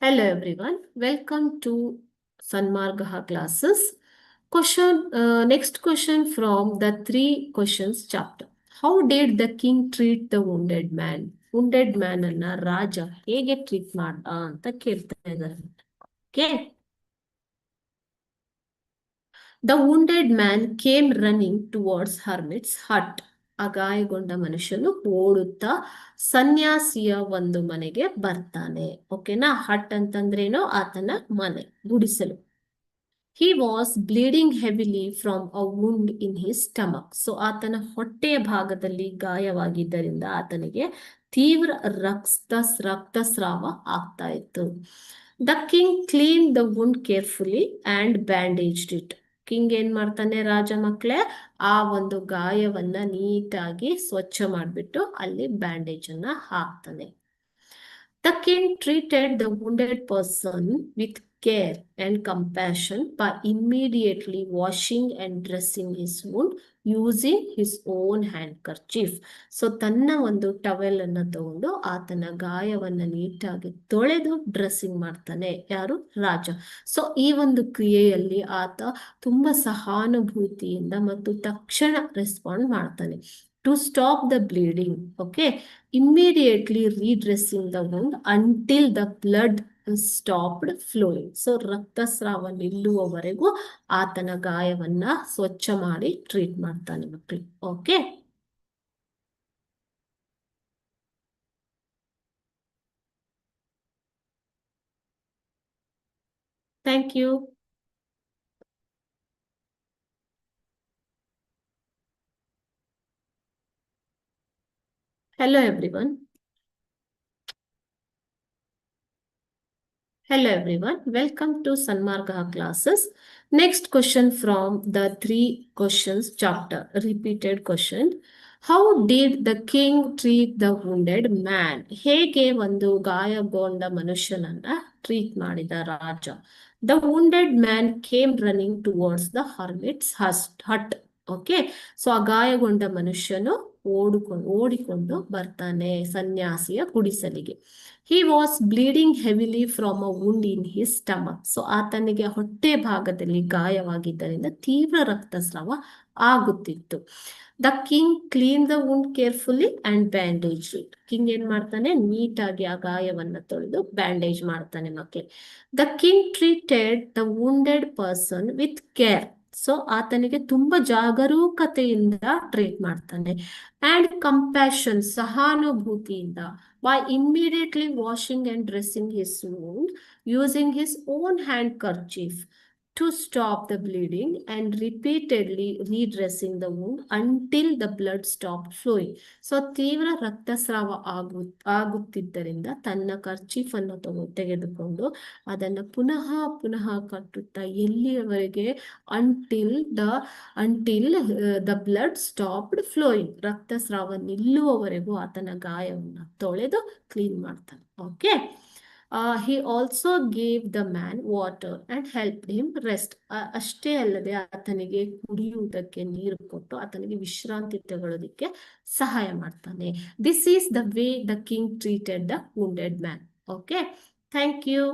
Hello everyone, welcome to Sanmargaha classes. Next question from the 3 questions chapter. How did the king treat the wounded man? Wounded man ಅನ್ನ ರಾಜ ಹೇಗೆ treat ಮಾಡ್ದ ಅಂತ ಕೇಳ್ತಾ ಇದ್ದಾರೆ. Okay. The wounded man came running towards hermit's hut. ಆ ಗಾಯಗೊಂಡ ಮನುಷ್ಯನು ಓಡುತ್ತಾ ಸನ್ಯಾಸಿಯ ಒಂದು ಮನೆಗೆ ಬರ್ತಾನೆ. ಓಕೆನಾ? ಹಟ್ ಅಂತಂದ್ರೇನು? ಆತನ ಮನೆ, ಗುಡಿಸಲು. He was bleeding heavily from a wound in his stomach. So ಆತನ ಹೊಟ್ಟೆಯ ಭಾಗದಲ್ಲಿ ಗಾಯವಾಗಿದ್ದರಿಂದ ಆತನಿಗೆ ತೀವ್ರ ರಕ್ತಸ್ರಾವ ಆಗ್ತಾ ಇತ್ತು. The king cleaned the wound carefully and bandaged it. King ಏನ್ ಮಾಡ್ತಾನೆ? ರಾಜ ಮಕ್ಕಳೇ, ಆ ಒಂದು ಗಾಯವನ್ನ ನೀಟಾಗಿ ಸ್ವಚ್ಛ ಮಾಡಿಬಿಟ್ಟು ಅಲ್ಲಿ ಬ್ಯಾಂಡೇಜ್ ಅನ್ನ ಹಾಕ್ತಾನೆ. The king treated the wounded person with care and compassion by immediately washing and dressing his wound using his own handkerchief. So ತನ್ನ ಒಂದು ಟವೆಲ್ ಅನ್ನ ತಗೊಂಡು ಆತನ ಗಾಯವನ್ನ ನೀಟಾಗಿ ತೊಳೆದು ಡ್ರೆಸ್ಸಿಂಗ್ ಮಾಡ್ತಾನೆ. ಯಾರು? ರಾಜ. ಸೊ ಈ ಒಂದು ಕ್ರಿಯೆಯಲ್ಲಿ ಆತ ತುಂಬಾ ಸಹಾನುಭೂತಿಯಿಂದ ಮತ್ತು ತಕ್ಷಣ ರೆಸ್ಪಾಂಡ್ ಮಾಡ್ತಾನೆ. To stop the bleeding, okay, immediately redressing the wound until the blood stopped flowing. So ರಕ್ತಸ್ರಾವ ನಿಲ್ಲುವವರೆಗೂ ಆತನ ಗಾಯವನ್ನ ಸ್ವಚ್ಛ ಮಾಡಿ ಟ್ರೀಟ್ ಮಾಡ್ತಾನೆ ಮಕ್ಕಳು. Okay, thank you. Hello everyone. Hello everyone, welcome to Sanmargaha classes. Next question from the 3 questions chapter, repeated question. How did the king treat the wounded man? ಹೇಗೆ ಒಂದು ಗಾಯಗೊಂಡ ಮನುಷ್ಯನನ್ನ ಟ್ರೀಟ್ ಮಾಡಿದ ರಾಜ? The wounded man came running towards the hermit's hut. Okay, so ಆ ಗಾಯಗೊಂಡ ಮನುಷ್ಯನು ಓಡಿಕೊಂಡು ಬರ್ತಾನೆ ಸನ್ಯಾಸಿಯ ಗುಡಿಸಲಿಗೆ. He was bleeding heavily from a wound in his stomach. So ಆತನಿಗೆ ಹೊಟ್ಟೆ ಭಾಗದಲ್ಲಿ ಗಾಯವಾಗಿದ್ದರಿಂದ ತೀವ್ರ ರಕ್ತಸ್ರಾವ ಆಗುತ್ತಿತ್ತು. The king cleaned the wound carefully and bandaged it. King ಏನ್ ಮಾಡ್ತಾನೆ? ನೀಟಾಗಿ ಆ ಗಾಯವನ್ನ ತೊಳೆದು ಬ್ಯಾಂಡೇಜ್ ಮಾಡ್ತಾನೆ ಮಕ್ಕಳೇ. The king treated the wounded person with care. So ಆತನಿಗೆ ತುಂಬಾ ಜಾಗರೂಕತೆಯಿಂದ ಟ್ರೀಟ್ ಮಾಡ್ತಾನೆ. ಅಂಡ್ ಕಂಪ್ಯಾಷನ್, ಸಹಾನುಭೂತಿಯಿಂದ, by immediately washing and dressing his wound using his own handkerchief to stop the bleeding and repeatedly redressing the wound until the blood stopped flowing. So ತೀವ್ರ ರಕ್ತಸ್ರಾವ ಆಗುತ್ತಿದ್ದರಿಂದ ತನ್ನ kerchief ಅನ್ನು ತೆಗೆದುಕೊಂಡು ಅದನ್ನು ಪುನಃ ಕಟ್ಟುತ್ತಾ ಎಲ್ಲಿಯವರೆಗೆ until the blood stopped flowing, ರಕ್ತಸ್ರಾವ ನಿಲ್ಲುವವರೆಗೂ ಆತನ ಗಾಯವನ್ನು ತೊಳೆದು ಕ್ಲೀನ್ ಮಾಡ್ತಾನೆ. Okay, he also gave the man water and helped him rest. ಅಷ್ಟೇ ಅಲ್ಲದೆ ಆತನಿಗೆ ಕುಡಿಯುವುದಕ್ಕೆ ನೀರು ಕೊಟ್ಟು ಆತನಿಗೆ ವಿಶ್ರಾಂತಿ ತಗೊಳ್ಳೋದಕ್ಕೆ ಸಹಾಯ ಮಾಡ್ತಾನೆ. This is the way the king treated the wounded man. Okay, thank you.